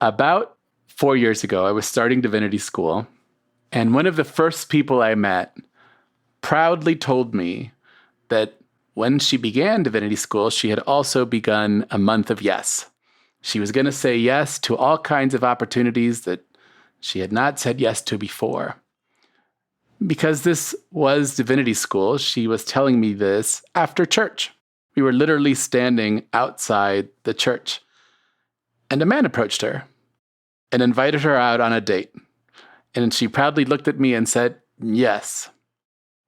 About 4 years ago, I was starting divinity school, and one of the first people I met proudly told me that when she began divinity school, she had also begun a month of yes. She was going to say yes to all kinds of opportunities that she had not said yes to before. Because this was divinity school, she was telling me this after church. We were literally standing outside the church, and a man approached her and invited her out on a date. And she proudly looked at me and said, yes.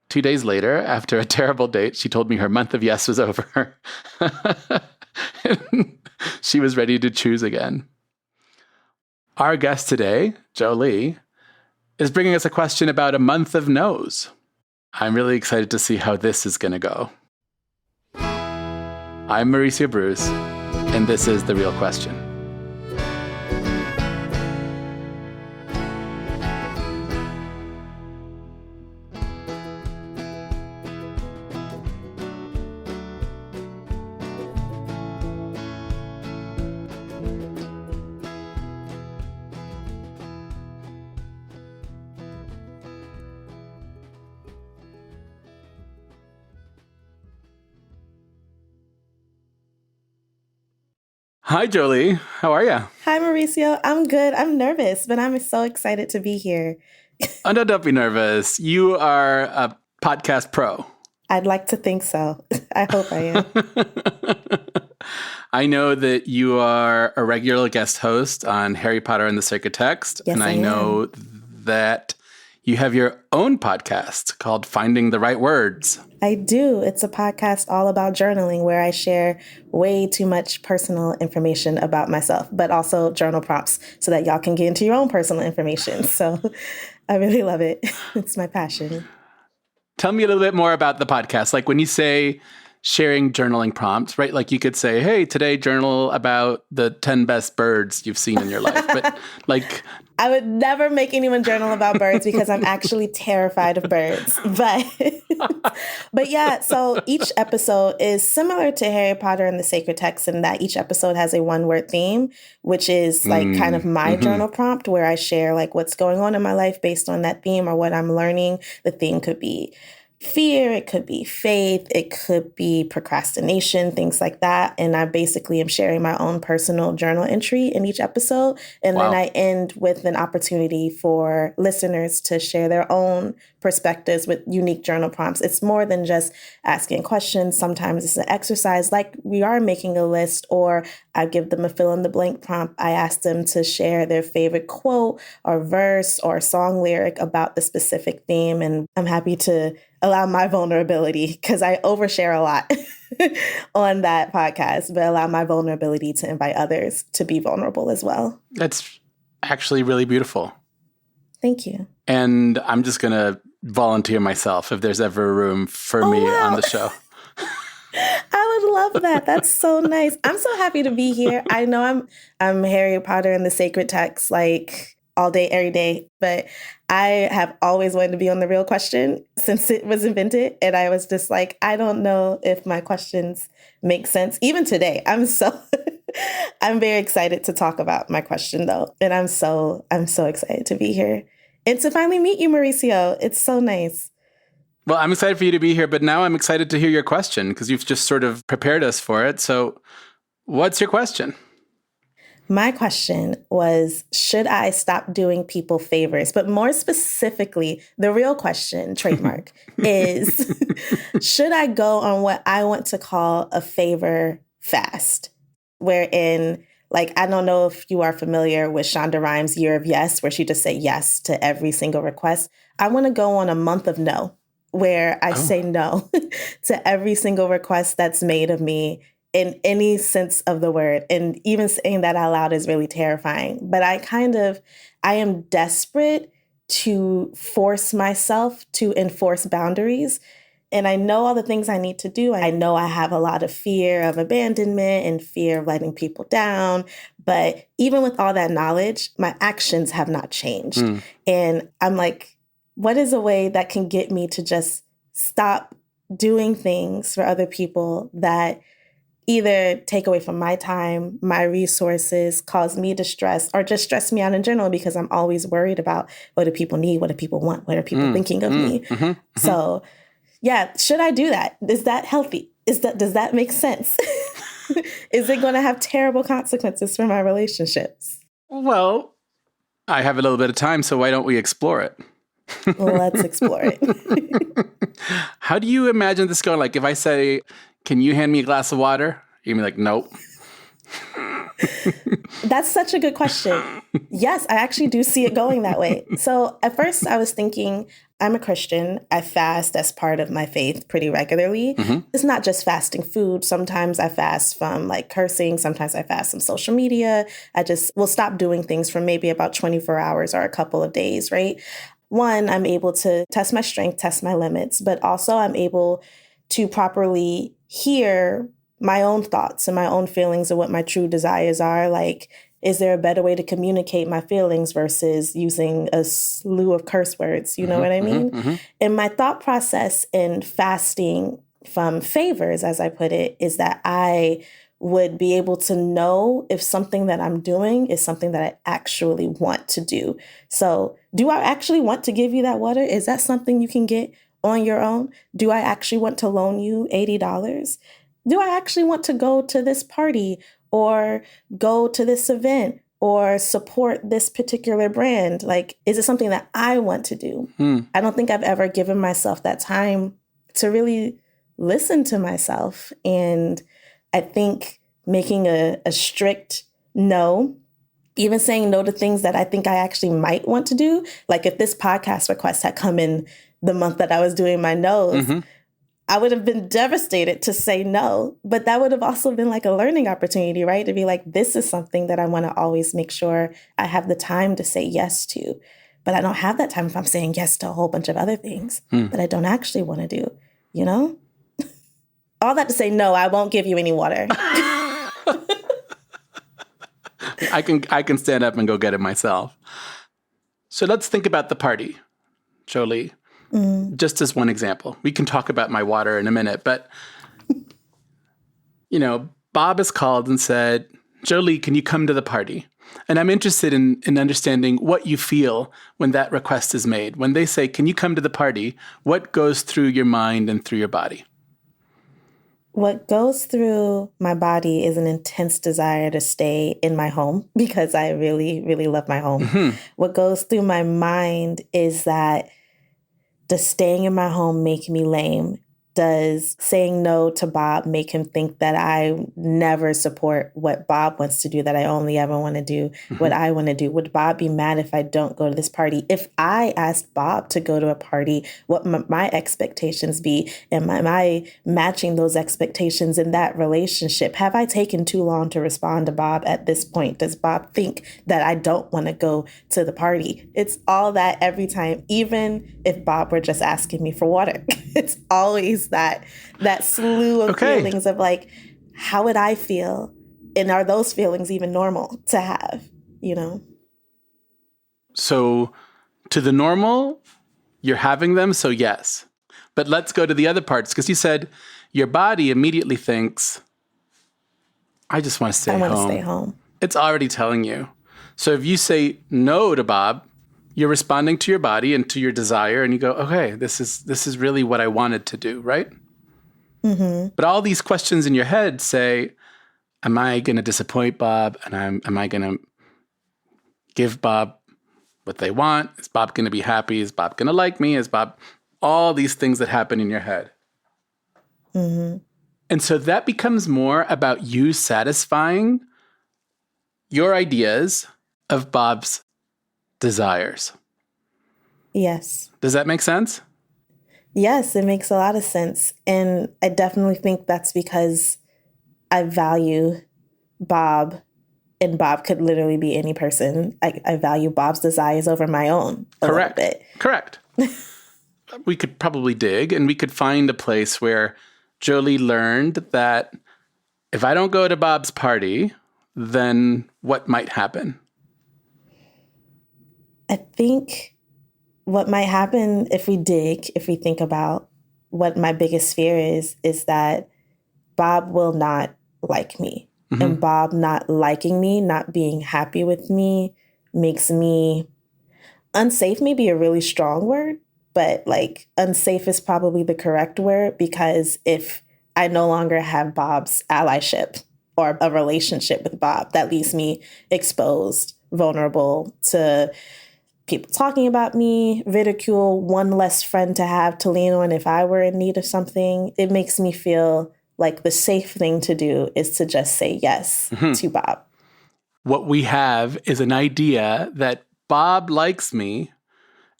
2 days later, after a terrible date, she told me her month of yes was over. She was ready to choose again. Our guest today, Jolie, is bringing us a question about a month of no's. I'm really excited to see how this is going to go. I'm Mauricio Bruce, and this is The Real Question. Hi, Jolie. How are you? Hi, Mauricio. I'm good. I'm nervous, but I'm so excited to be here. Oh, no, don't be nervous. You are a podcast pro. I'd like to think so. I hope I am. I know that you are a regular guest host on Harry Potter and the Sacred Text. Yes, and I know that you have your own podcast called Finding the Right Words. I do. It's a podcast all about journaling where I share way too much personal information about myself, but also journal prompts so that y'all can get into your own personal information. So I really love it. It's my passion. Tell me a little bit more about the podcast. Like when you say sharing journaling prompts, right? Like you could say, hey, today journal about the 10 best birds you've seen in your life. But like... I would never make anyone journal about birds because I'm actually terrified of birds. But yeah, so each episode is similar to Harry Potter and the Sacred Text in that each episode has a one-word theme, which is like kind of my journal prompt where I share like what's going on in my life based on that theme or what I'm learning. The theme could be fear, it could be faith, it could be procrastination, things like that. And I basically am sharing my own personal journal entry in each episode. And then I end with an opportunity for listeners to share their own perspectives with unique journal prompts. It's more than just asking questions. Sometimes it's an exercise like we are making a list, or I give them a fill in the blank prompt. I ask them to share their favorite quote or verse or song lyric about the specific theme. And I'm happy to allow my vulnerability because I overshare a lot on that podcast, but allow my vulnerability to invite others to be vulnerable as well. That's actually really beautiful. Thank you. And I'm just going to volunteer myself if there's ever room for me on the show. I would love that. That's so nice. I'm so happy to be here. I know I'm Harry Potter and the Sacred Text, like all day, every day, but I have always wanted to be on The Real Question since it was invented. And I was just like, I don't know if my questions make sense. Even today, I'm very excited to talk about my question though. And I'm so excited to be here and to finally meet you, Mauricio. It's so nice. Well, I'm excited for you to be here, but now I'm excited to hear your question because you've just sort of prepared us for it. So what's your question? My question was, should I stop doing people favors? But more specifically, the real question, trademark, is, should I go on what I want to call a favor fast? Wherein, like, I don't know if you are familiar with Shonda Rhimes' Year of Yes, where she just said yes to every single request. I want to go on a month of no, where I say no to every single request that's made of me in any sense of the word. And even saying that out loud is really terrifying. But I am desperate to force myself to enforce boundaries. And I know all the things I need to do. I know I have a lot of fear of abandonment and fear of letting people down. But even with all that knowledge, my actions have not changed. And I'm like, what is a way that can get me to just stop doing things for other people that either take away from my time, my resources, cause me distress, or just stress me out in general because I'm always worried about what do people need, what do people want, what are people thinking of me. So yeah, should I do that? Is that healthy? Does that make sense? Is it going to have terrible consequences for my relationships? Well, I have a little bit of time, so why don't we explore it? Well, let's explore it. How do you imagine this going? Like if I say, can you hand me a glass of water? You'd be like, nope. That's such a good question. Yes, I actually do see it going that way. So at first I was thinking, I'm a Christian. I fast as part of my faith pretty regularly. It's not just fasting food. Sometimes I fast from like cursing. Sometimes I fast from social media. I just will stop doing things for maybe about 24 hours or a couple of days, right? One, I'm able to test my strength, test my limits, but also I'm able to properly hear my own thoughts and my own feelings of what my true desires are. Like, is there a better way to communicate my feelings versus using a slew of curse words? You know what I mean? And my thought process in fasting from favors, as I put it, is that I would be able to know if something that I'm doing is something that I actually want to do. So do I actually want to give you that water? Is that something you can get on your own? Do I actually want to loan you $80? Do I actually want to go to this party or go to this event or support this particular brand? Like, is it something that I want to do? I don't think I've ever given myself that time to really listen to myself. And I think making a strict no, even saying no to things that I think I actually might want to do. Like if this podcast request had come in the month that I was doing my no's, I would have been devastated to say no, but that would have also been like a learning opportunity, right? To be like, this is something that I want to always make sure I have the time to say yes to. But I don't have that time if I'm saying yes to a whole bunch of other things that I don't actually want to do, you know? All that to say, no, I won't give you any water. I can stand up and go get it myself. So let's think about the party, Jolie. Just as one example. We can talk about my water in a minute, but Bob has called and said, Jolie, can you come to the party? And I'm interested in understanding what you feel when that request is made. When they say, can you come to the party? What goes through your mind and through your body? What goes through my body is an intense desire to stay in my home because I really, really love my home. What goes through my mind is that does staying in my home make me lame? Does saying no to Bob make him think that I never support what Bob wants to do, that I only ever want to do what I want to do? Would Bob be mad if I don't go to this party? If I asked Bob to go to a party, what my expectations be? Am I matching those expectations in that relationship? Have I taken too long to respond to Bob at this point? Does Bob think that I don't want to go to the party? It's all that every time, even if Bob were just asking me for water. It's always that slew of feelings of like, how would I feel? And are those feelings even normal to have, So to the normal, you're having them, so yes. But let's go to the other parts, because you said your body immediately thinks, I just want to stay home. I want to stay home. It's already telling you. So if you say no to Bob, you're responding to your body and to your desire, and you go, okay, this is really what I wanted to do, right? But all these questions in your head say, am I going to disappoint Bob? And am I going to give Bob what they want? Is Bob going to be happy? Is Bob going to like me? Is Bob... All these things that happen in your head. And so that becomes more about you satisfying your ideas of Bob's desires. Yes. Does that make sense? Yes, it makes a lot of sense. And I definitely think that's because I value Bob, and Bob could literally be any person. I value Bob's desires over my own a little bit. Correct. We could probably dig and we could find a place where Jolie learned that if I don't go to Bob's party, then what might happen? I think what might happen if we think about what my biggest fear is that Bob will not like me. And Bob not liking me, not being happy with me, makes me unsafe, may be a really strong word, but like unsafe is probably the correct word, because if I no longer have Bob's allyship or a relationship with Bob, that leaves me exposed, vulnerable to people talking about me, ridicule, one less friend to have to lean on if I were in need of something. It makes me feel like the safe thing to do is to just say yes to Bob. What we have is an idea that Bob likes me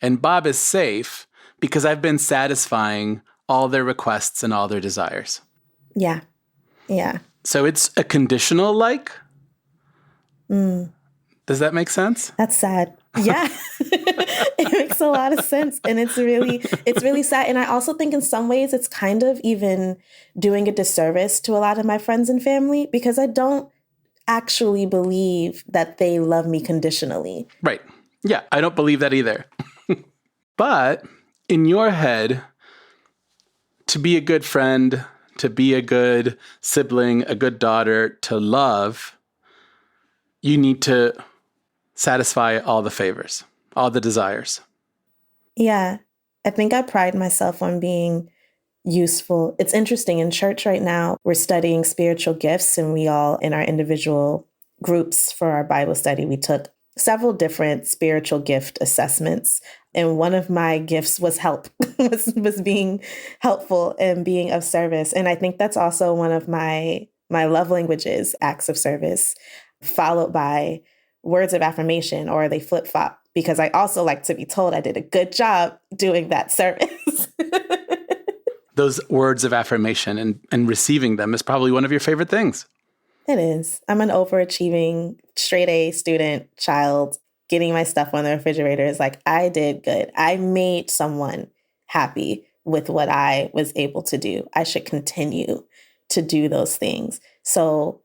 and Bob is safe because I've been satisfying all their requests and all their desires. Yeah. Yeah. So it's a conditional like. Does that make sense? That's sad. Yeah. It makes a lot of sense. And it's really sad. And I also think in some ways it's kind of even doing a disservice to a lot of my friends and family, because I don't actually believe that they love me conditionally. Right. Yeah, I don't believe that either. But in your head, to be a good friend, to be a good sibling, a good daughter, to love, you need to satisfy all the favors, all the desires. Yeah. I think I pride myself on being useful. It's interesting. In church right now, we're studying spiritual gifts, and we all, in our individual groups for our Bible study, we took several different spiritual gift assessments. And one of my gifts was help, was being helpful and being of service. And I think that's also one of my love languages, acts of service, followed by words of affirmation, or they flip-flop, because I also like to be told I did a good job doing that service. Those words of affirmation and receiving them is probably one of your favorite things. It is. I'm an overachieving, straight A student child. Getting my stuff on the refrigerator is like, I did good. I made someone happy with what I was able to do. I should continue to do those things. So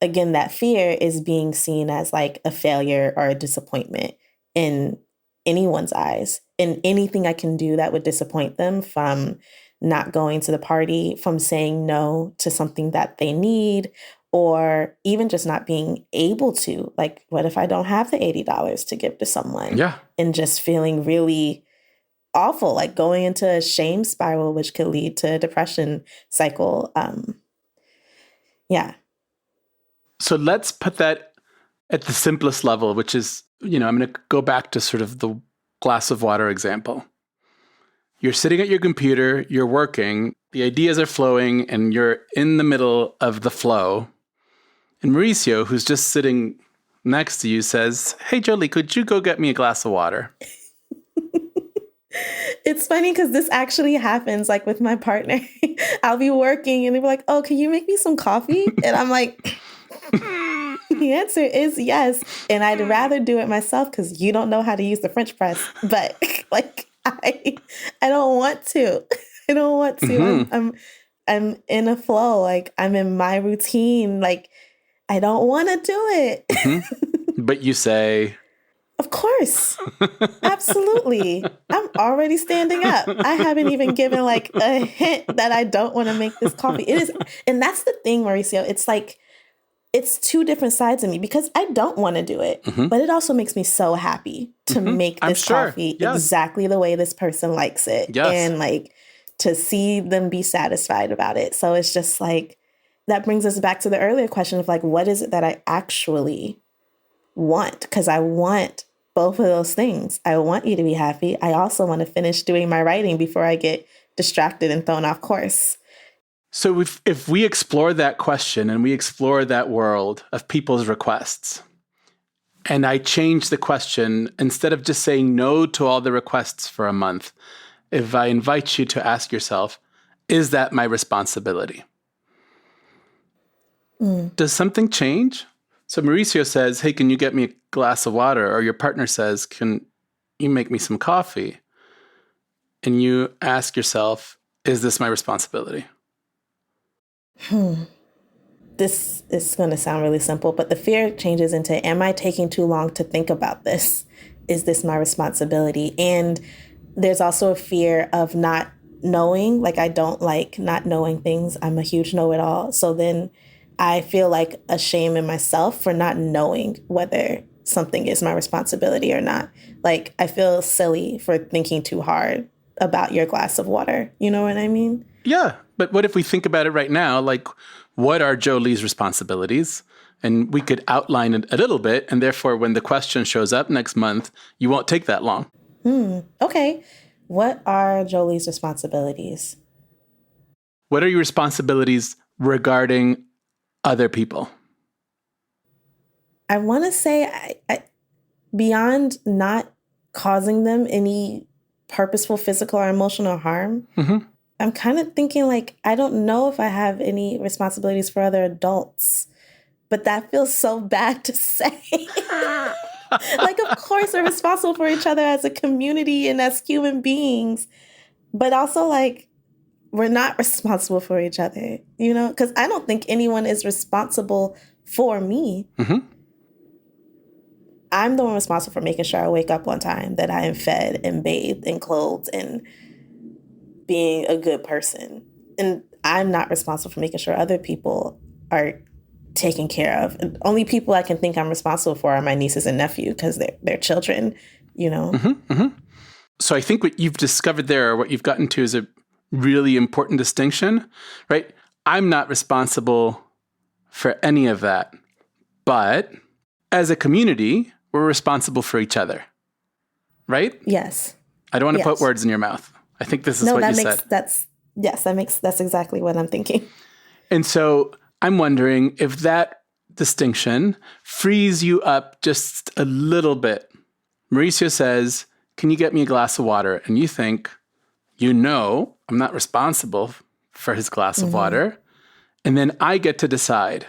again, that fear is being seen as like a failure or a disappointment in anyone's eyes. And anything I can do that would disappoint them, from not going to the party, from saying no to something that they need, or even just not being able to. Like, what if I don't have the $80 to give to someone? Yeah. And just feeling really awful, like going into a shame spiral, which could lead to a depression cycle. Yeah. So let's put that at the simplest level, which is, I'm going to go back to sort of the glass of water example. You're sitting at your computer, you're working, the ideas are flowing, and you're in the middle of the flow. And Mauricio, who's just sitting next to you, says, "Hey, Jolie, could you go get me a glass of water?" It's funny because this actually happens like with my partner. I'll be working and they'll be like, "Oh, can you make me some coffee?" And I'm like, the answer is yes. And I'd rather do it myself because you don't know how to use the French press. But like, I don't want to. I don't want to. I'm in a flow. Like, I'm in my routine. Like, I don't want to do it. But you say, of course. Absolutely. I'm already standing up. I haven't even given like a hint that I don't want to make this coffee. It is. And that's the thing, Mauricio. It's like, it's two different sides of me, because I don't want to do it, but it also makes me so happy to make this coffee exactly the way this person likes it. Yes. And like to see them be satisfied about it. So it's just like, that brings us back to the earlier question of like, what is it that I actually want? Because I want both of those things. I want you to be happy. I also want to finish doing my writing before I get distracted and thrown off course. So if we explore that question and we explore that world of people's requests, and I change the question, instead of just saying no to all the requests for a month, if I invite you to ask yourself, is that my responsibility? Does something change? So Mauricio says, "Hey, can you get me a glass of water?" Or your partner says, "Can you make me some coffee?" And you ask yourself, is this my responsibility? This is going to sound really simple, but the fear changes into, am I taking too long to think about this? Is this my responsibility? And there's also a fear of not knowing. Like, I don't like not knowing things. I'm a huge know-it-all. So then I feel like a shame in myself for not knowing whether something is my responsibility or not. Like, I feel silly for thinking too hard about your glass of water. You know what I mean? Yeah. But what if we think about it right now? Like, what are Jolie's responsibilities? And we could outline it a little bit. And therefore, when the question shows up next month, you won't take that long. Okay. What are Jolie's responsibilities? What are your responsibilities regarding other people? I want to say I beyond not causing them any purposeful physical or emotional harm, I'm kind of thinking like, I don't know if I have any responsibilities for other adults, but that feels so bad to say. Like, of course, we're responsible for each other as a community and as human beings, but also like, we're not responsible for each other, you know, because I don't think anyone is responsible for me. I'm the one responsible for making sure I wake up on time, that I am fed and bathed and clothed and being a good person. And I'm not responsible for making sure other people are taken care of. And only people I can think I'm responsible for are my nieces and nephew because they're children, you know? So I think what you've discovered there, or what you've gotten to, is a really important distinction, right? I'm not responsible for any of that. But as a community, we're responsible for each other, right? Yes. I don't want to put words in your mouth. I think this is what you said. That's exactly what I'm thinking. And so I'm wondering if that distinction frees you up just a little bit. Mauricio says, "Can you get me a glass of water?" And you think, I'm not responsible for his glass of water. And then I get to decide,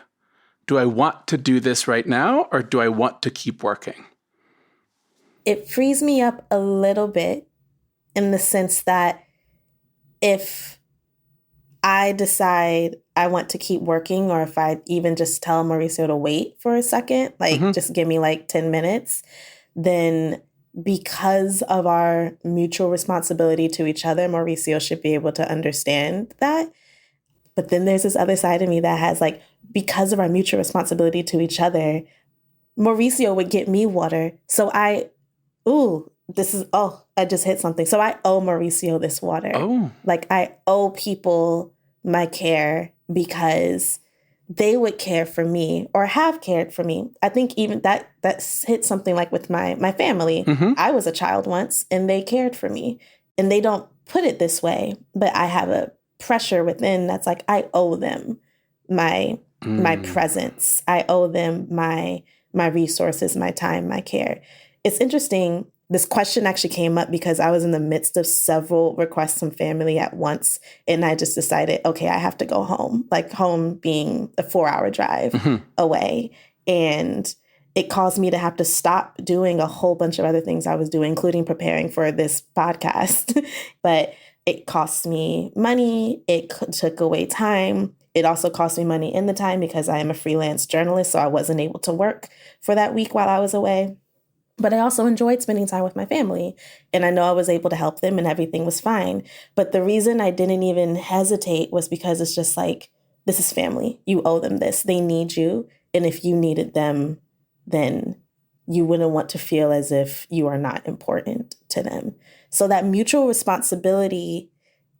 do I want to do this right now or do I want to keep working? It frees me up a little bit in the sense that if I decide I want to keep working, or if I even just tell Mauricio to wait for a second, like just give me like 10 minutes, then because of our mutual responsibility to each other, Mauricio should be able to understand that. But then there's this other side of me that has like, because of our mutual responsibility to each other, Mauricio would get me water. So I just hit something. So I owe Mauricio this water. Oh. Like, I owe people my care because they would care for me or have cared for me. I think even that hit something like with my family. I was a child once and they cared for me, and they don't put it this way, but I have a pressure within that's like, I owe them my presence. I owe them my resources, my time, my care. It's interesting. This question actually came up because I was in the midst of several requests from family at once. And I just decided, okay, I have to go home, like home being a 4-hour drive away. And it caused me to have to stop doing a whole bunch of other things I was doing, including preparing for this podcast. But it cost me money. It took away time. It also cost me money in the time because I am a freelance journalist. So I wasn't able to work for that week while I was away. But I also enjoyed spending time with my family, and I know I was able to help them and everything was fine. But the reason I didn't even hesitate was because it's just like, this is family. You owe them this. They need you. And if you needed them, then you wouldn't want to feel as if you are not important to them. So that mutual responsibility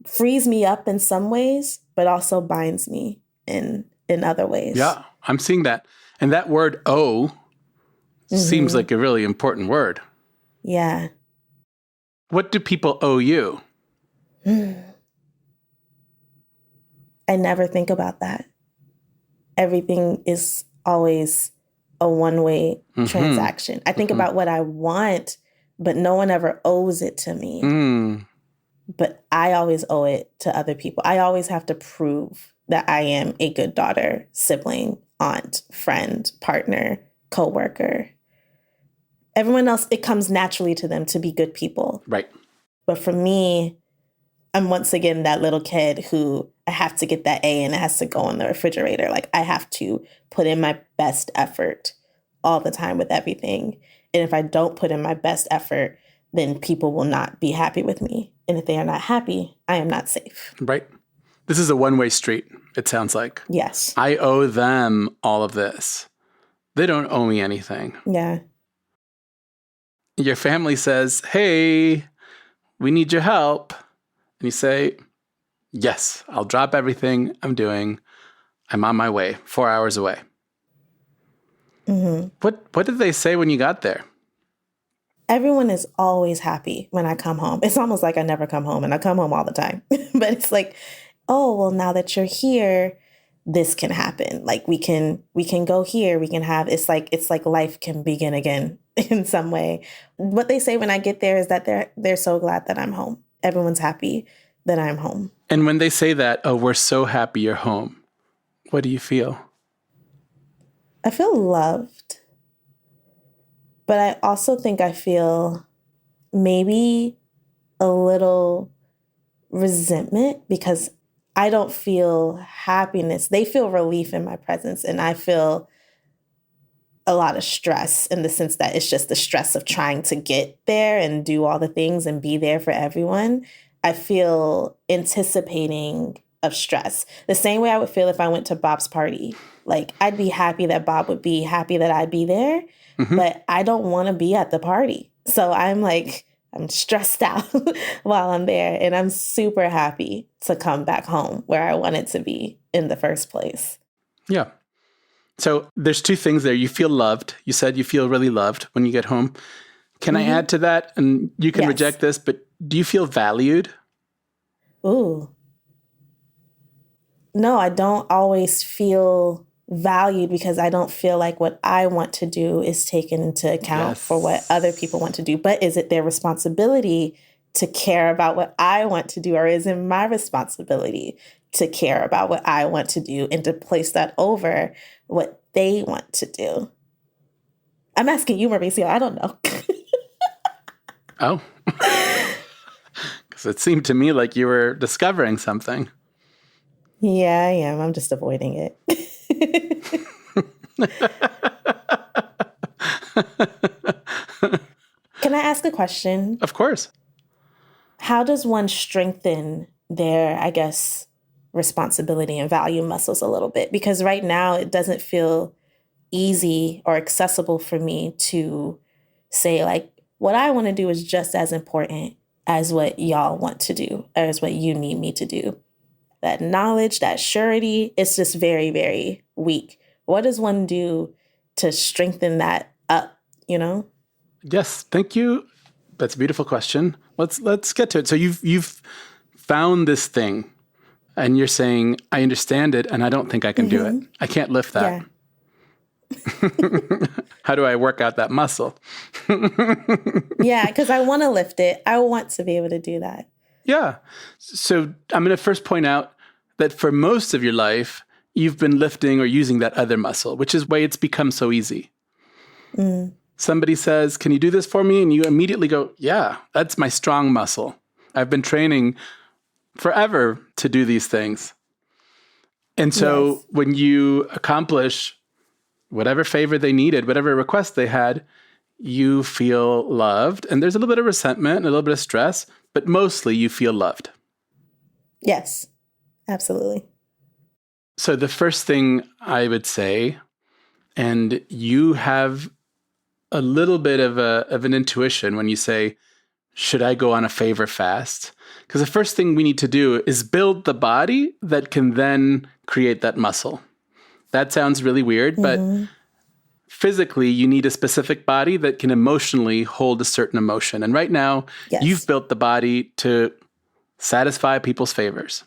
frees me up in some ways, but also binds me in other ways. Yeah, I'm seeing that. And that word owe seems like a really important word. Yeah. What do people owe you? I never think about that. Everything is always a one-way transaction. I think about what I want, but no one ever owes it to me. But I always owe it to other people. I always have to prove that I am a good daughter, sibling, aunt, friend, partner, coworker. Everyone else, it comes naturally to them to be good people. Right. But for me, I'm once again that little kid who I have to get that A and it has to go in the refrigerator. Like, I have to put in my best effort all the time with everything. And if I don't put in my best effort, then people will not be happy with me. And if they are not happy, I am not safe. Right. This is a one-way street, it sounds like. Yes. I owe them all of this. They don't owe me anything. Yeah. Your family says, hey, we need your help. And you say, yes, I'll drop everything I'm doing. I'm on my way, 4 hours away. Mm-hmm. What did they say when you got there? Everyone is always happy when I come home. It's almost like I never come home, and I come home all the time. But it's like, oh, well, now that you're here, this can happen. Like we can go here. We can have, it's like life can begin again in some way. What they say when I get there is that they're so glad that I'm home. Everyone's happy that I'm home. And when they say that, oh, we're so happy you're home, what do you feel? I feel loved. But I also think I feel maybe a little resentment because I don't feel happiness. They feel relief in my presence, and I feel a lot of stress in the sense that it's just the stress of trying to get there and do all the things and be there for everyone. I feel anticipating of stress. The same way I would feel if I went to Bob's party. Like, I'd be happy that Bob would be happy that I'd be there, but I don't want to be at the party. So I'm stressed out while I'm there, and I'm super happy to come back home where I wanted to be in the first place. Yeah. So there's two things there. You feel loved. You said you feel really loved when you get home. Can I add to that? And you can reject this, but do you feel valued? Ooh. No, I don't always feel valued because I don't feel like what I want to do is taken into account for what other people want to do. But is it their responsibility to care about what I want to do, or is it my responsibility to care about what I want to do and to place that over what they want to do? I'm asking you, Mauricio. I don't know. Oh. Because it seemed to me like you were discovering something. Yeah, I am. I'm just avoiding it. Can I ask a question? Of course. How does one strengthen their, I guess, responsibility and value muscles a little bit? Because right now it doesn't feel easy or accessible for me to say, like, what I want to do is just as important as what y'all want to do, or as what you need me to do. That knowledge, that surety, it's just very, very weak. What does one do to strengthen that up, you know? Yes, thank you. That's a beautiful question. Let's get to it. So you've found this thing, and you're saying, I understand it, and I don't think I can do it. I can't lift that. Yeah. How do I work out that muscle? Yeah, because I want to lift it. I want to be able to do that. Yeah. So I'm going to first point out that for most of your life, you've been lifting or using that other muscle, which is why it's become so easy. Somebody says, can you do this for me? And you immediately go, yeah, that's my strong muscle. I've been training forever to do these things. And so when you accomplish whatever favor they needed, whatever request they had, you feel loved. And there's a little bit of resentment and a little bit of stress, but mostly you feel loved. Yes, absolutely. So the first thing I would say, and you have a little bit of an intuition when you say, should I go on a favor fast? Because the first thing we need to do is build the body that can then create that muscle. That sounds really weird, but physically you need a specific body that can emotionally hold a certain emotion. And right now, you've built the body to satisfy people's favors.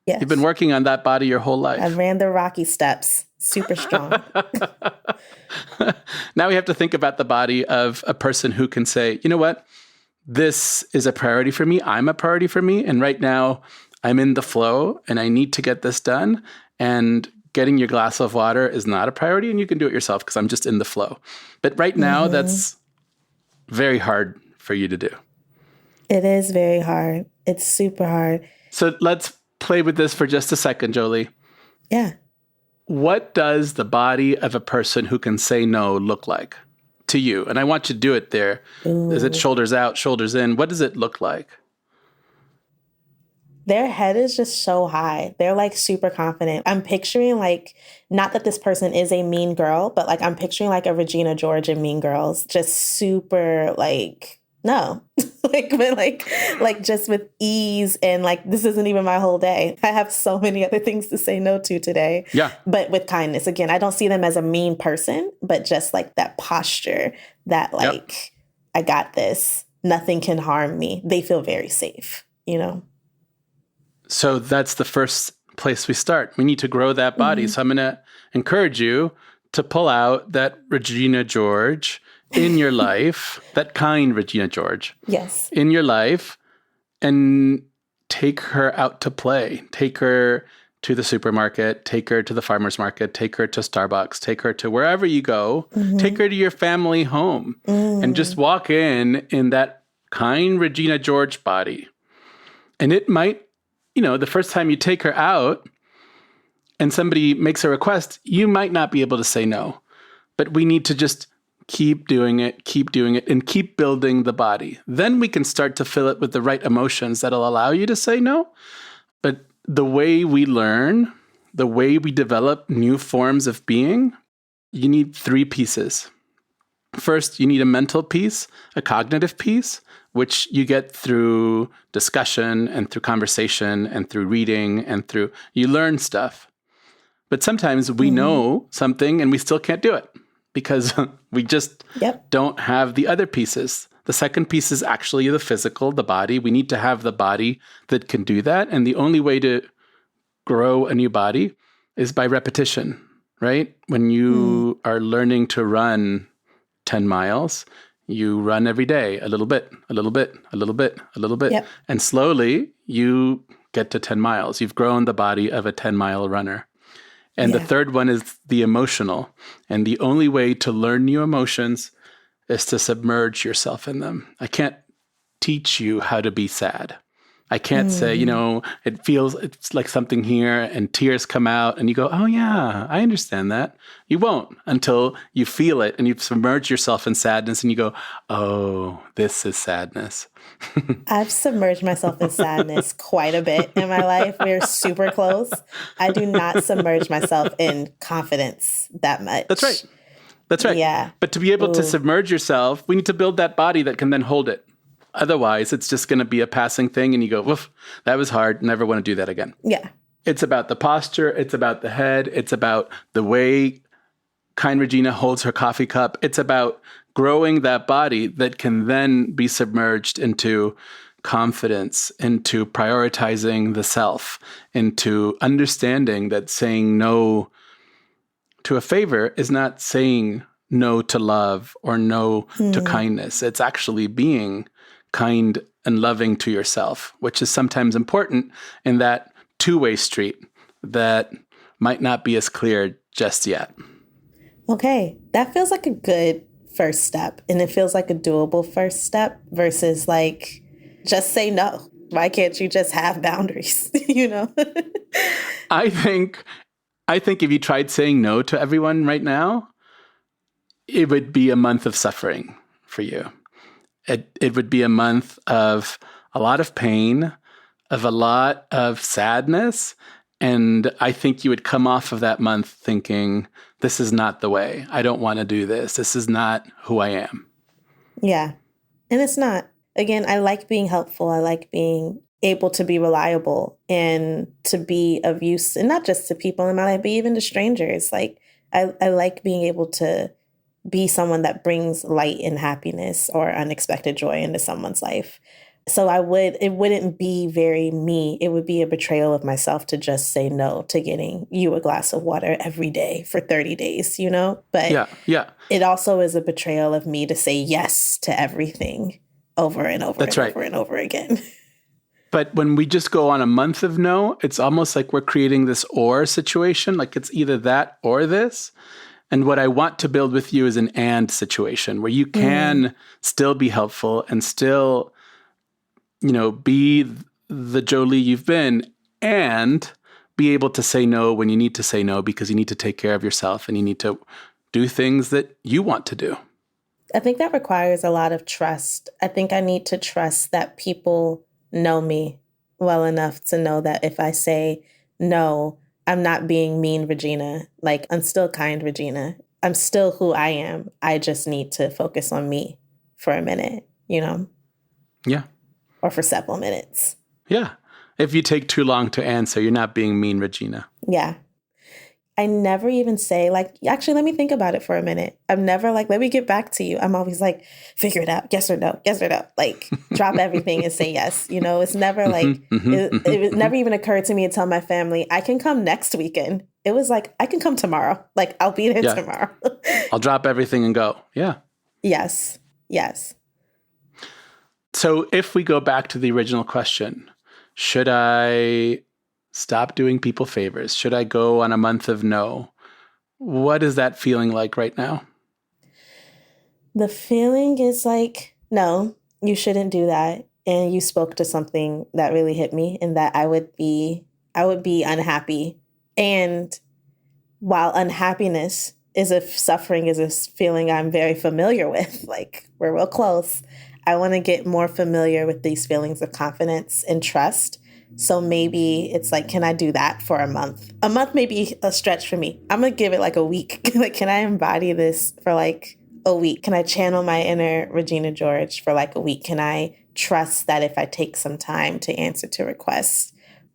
Yes. You've been working on that body your whole life. I ran the Rocky steps, super strong. Now we have to think about the body of a person who can say, you know what? This is a priority for me. I'm a priority for me. And right now I'm in the flow and I need to get this done. And getting your glass of water is not a priority, and you can do it yourself because I'm just in the flow. But right now, that's very hard for you to do. It is very hard. It's super hard. So let's play with this for just a second, Jolie. Yeah. What does the body of a person who can say no look like to you? And I want you to do it there. Is it shoulders out, shoulders in? What does it look like? Their head is just so high. They're like super confident. I'm picturing like, not that this person is a mean girl, but like I'm picturing like a Regina George in Mean Girls, just super like, no, like, but like just with ease and like, this isn't even my whole day. I have so many other things to say no to today, Yeah. but with kindness. Again, I don't see them as a mean person, but just like that posture that like, I got this. Nothing can harm me. They feel very safe, you know? So that's the first place we start. We need to grow that body. Mm-hmm. So I'm going to encourage you to pull out that Regina George in your life, that kind Regina George. Yes. In your life, and take her out to play. Take her to the supermarket, take her to the farmer's market, take her to Starbucks, take her to wherever you go, take her to your family home, and just walk in that kind Regina George body. And it might, the first time you take her out and somebody makes a request, you might not be able to say no. But we need to just keep doing it, and keep building the body. Then we can start to fill it with the right emotions that'll allow you to say no. But the way we learn, the way we develop new forms of being, you need 3 pieces. First, you need a mental piece, a cognitive piece, which you get through discussion and through conversation and through reading and through, you learn stuff. But sometimes we know something and we still can't do it because we just don't have the other pieces. The second piece is actually the physical, the body. We need to have the body that can do that. And the only way to grow a new body is by repetition, right? When you are learning to run 10 miles, you run every day, a little bit, a little bit, a little bit, a little bit. Yep. And slowly you get to 10 miles. You've grown the body of a 10-mile runner. And the third one is the emotional. And the only way to learn new emotions is to submerge yourself in them. I can't teach you how to be sad. I can't say, it's like something here and tears come out and you go, oh yeah, I understand that. You won't until you feel it and you've submerged yourself in sadness and you go, oh, this is sadness. I've submerged myself in sadness quite a bit in my life. We're super close. I do not submerge myself in confidence that much. That's right. Yeah. But to be able to submerge yourself, we need to build that body that can then hold it. Otherwise, it's just going to be a passing thing and you go, woof, that was hard. Never want to do that again. Yeah. It's about the posture. It's about the head. It's about the way kind Regina holds her coffee cup. It's about growing that body that can then be submerged into confidence, into prioritizing the self, into understanding that saying no to a favor is not saying no to love or no to kindness. It's actually being kind and loving to yourself, which is sometimes important in that two-way street that might not be as clear just yet. Okay, that feels like a good first step. And it feels like a doable first step versus like, just say no. Why can't you just have boundaries, I think if you tried saying no to everyone right now, it would be a month of suffering for you. It would be a month of a lot of pain, of a lot of sadness. And I think you would come off of that month thinking, this is not the way. I don't want to do this. This is not who I am. Yeah. And it's not. Again, I like being helpful. I like being able to be reliable and to be of use, and not just to people in my life, but even to strangers. Like I like being able to be someone that brings light and happiness or unexpected joy into someone's life. So it wouldn't be very me. It would be a betrayal of myself to just say no to getting you a glass of water every day for 30 days, But it also is a betrayal of me to say yes to everything over and over over and over again. But when we just go on a month of no, it's almost like we're creating this or situation, like it's either that or this. And what I want to build with you is an and situation where you can still be helpful and still, be the Jolie you've been and be able to say no when you need to say no because you need to take care of yourself and you need to do things that you want to do. I think that requires a lot of trust. I think I need to trust that people know me well enough to know that if I say no, I'm not being mean, Regina. Like, I'm still kind, Regina. I'm still who I am. I just need to focus on me for a minute, you know? Yeah. Or for several minutes. Yeah. If you take too long to answer, you're not being mean, Regina. Yeah. I never even say, like, actually, let me think about it for a minute. I'm never like, let me get back to you. I'm always like, figure it out. Yes or no. Yes or no. Like, drop everything and say yes. You know, it's never like, it never even occurred to me to tell my family, I can come next weekend. It was like, I can come tomorrow. Like, I'll be there tomorrow. I'll drop everything and go. Yeah. Yes. Yes. So if we go back to the original question, should I stop doing people favors? Should I go on a month of no? What is that feeling like right now? The feeling is like, no, you shouldn't do that. And you spoke to something that really hit me, and that I would be unhappy. And while unhappiness suffering is a feeling I'm very familiar with, like, we're real close, I want to get more familiar with these feelings of confidence and trust. So maybe it's like, can I do that for a month? A month may be a stretch for me. I'm going to give it like a week. Like, can I embody this for like a week? Can I channel my inner Regina George for like a week? Can I trust that if I take some time to answer to requests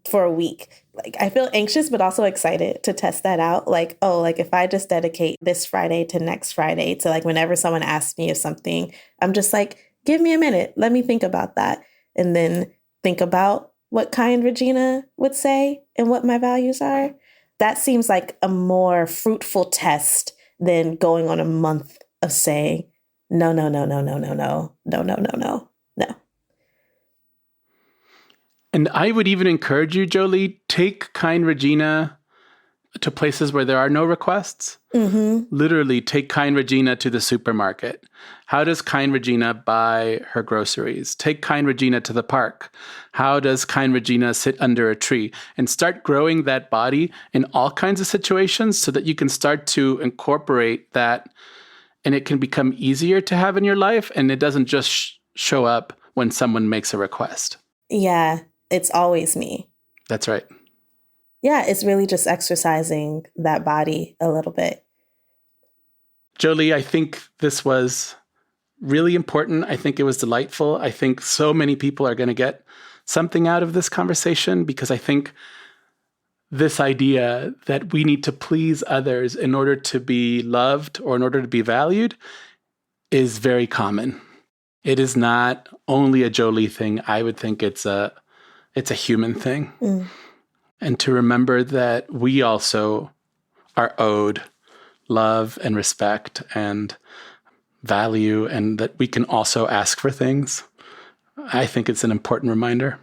for a week? Like, I feel anxious, but also excited to test that out. Like, oh, like if I just dedicate this Friday to next Friday to like whenever someone asks me of something, I'm just like, give me a minute. Let me think about that. And then think about what kind Regina would say and what my values are. That seems like a more fruitful test than going on a month of saying, no, no, no, no, no, no, no, no, no, no, no, no. And I would even encourage you, Jolie, take kind Regina to places where there are no requests. Mm-hmm. Literally, take kind Regina to the supermarket. How does kind Regina buy her groceries? Take kind Regina to the park. How does kind Regina sit under a tree? And start growing that body in all kinds of situations so that you can start to incorporate that, and it can become easier to have in your life, and it doesn't just show up when someone makes a request. Yeah, it's always me. That's right. Yeah, it's really just exercising that body a little bit. Jolie, I think this was really important. I think it was delightful. I think so many people are going to get something out of this conversation, because I think this idea that we need to please others in order to be loved or in order to be valued is very common. It is not only a Jolie thing. I would think it's a human thing. Mm. And to remember that we also are owed love and respect and value, and that we can also ask for things. I think it's an important reminder.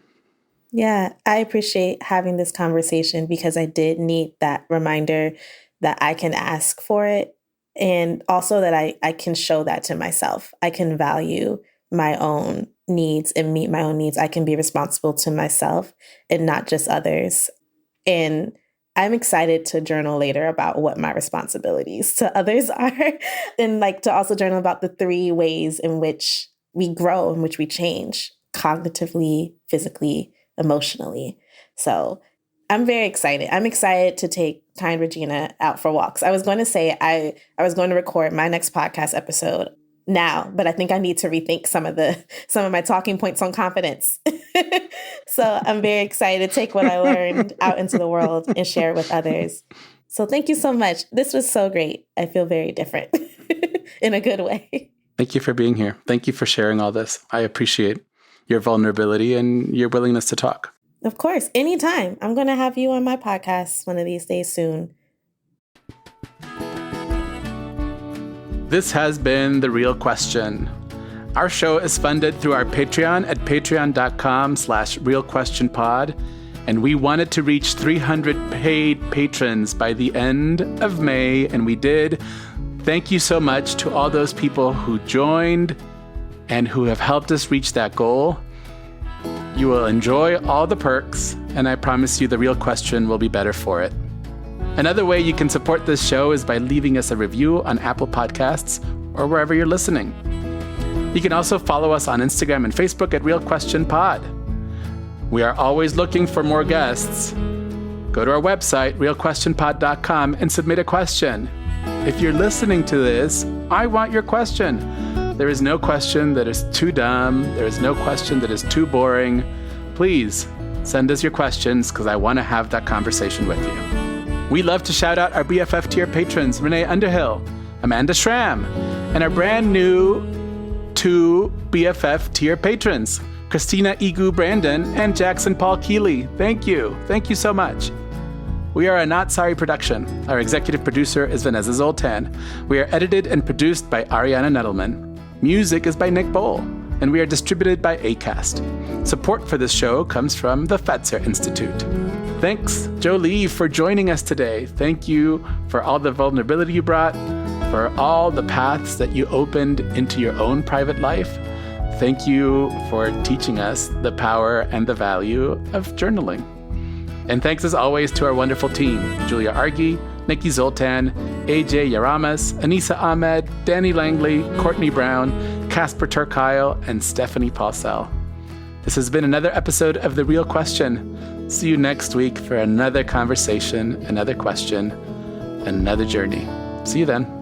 Yeah, I appreciate having this conversation, because I did need that reminder that I can ask for it, and also that I can show that to myself. I can value my own needs and meet my own needs. I can be responsible to myself and not just others. And I'm excited to journal later about what my responsibilities to others are, and like to also journal about the 3 ways in which we grow, in which we change cognitively, physically, emotionally. So I'm very excited. I'm excited to take kind Regina out for walks. I was going to say I was going to record my next podcast episode now, but I think I need to rethink some of my talking points on confidence. So I'm very excited to take what I learned out into the world and share it with others. So thank you so much. This was so great. I feel very different in a good way. Thank you for being here. Thank you for sharing all this. I appreciate your vulnerability and your willingness to talk. Of course. Anytime. I'm going to have you on my podcast one of these days soon. This has been The Real Question. Our show is funded through our Patreon at patreon.com/realquestionpod. And we wanted to reach 300 paid patrons by the end of May, and we did. Thank you so much to all those people who joined and who have helped us reach that goal. You will enjoy all the perks, and I promise you The Real Question will be better for it. Another way you can support this show is by leaving us a review on Apple Podcasts or wherever you're listening. You can also follow us on Instagram and Facebook at Real Question Pod. We are always looking for more guests. Go to our website, realquestionpod.com, and submit a question. If you're listening to this, I want your question. There is no question that is too dumb. There is no question that is too boring. Please send us your questions because I want to have that conversation with you. We love to shout out our BFF tier patrons, Renee Underhill, Amanda Schramm, and our brand new 2 BFF tier patrons, Christina Igu Brandon and Jackson Paul Keeley. Thank you. Thank you so much. We are a Not Sorry production. Our executive producer is Vanessa Zoltan. We are edited and produced by Ariana Nettleman. Music is by Nick Bowl, and we are distributed by Acast. Support for this show comes from the Fetzer Institute. Thanks, Jolie, for joining us today. Thank you for all the vulnerability you brought, for all the paths that you opened into your own private life. Thank you for teaching us the power and the value of journaling. And thanks as always to our wonderful team, Julia Argy, Nikki Zoltan, AJ Yaramas, Anissa Ahmed, Danny Langley, Courtney Brown, Casper Turkile, and Stephanie Paulsell. This has been another episode of The Real Question. See you next week for another conversation, another question, another journey. See you then.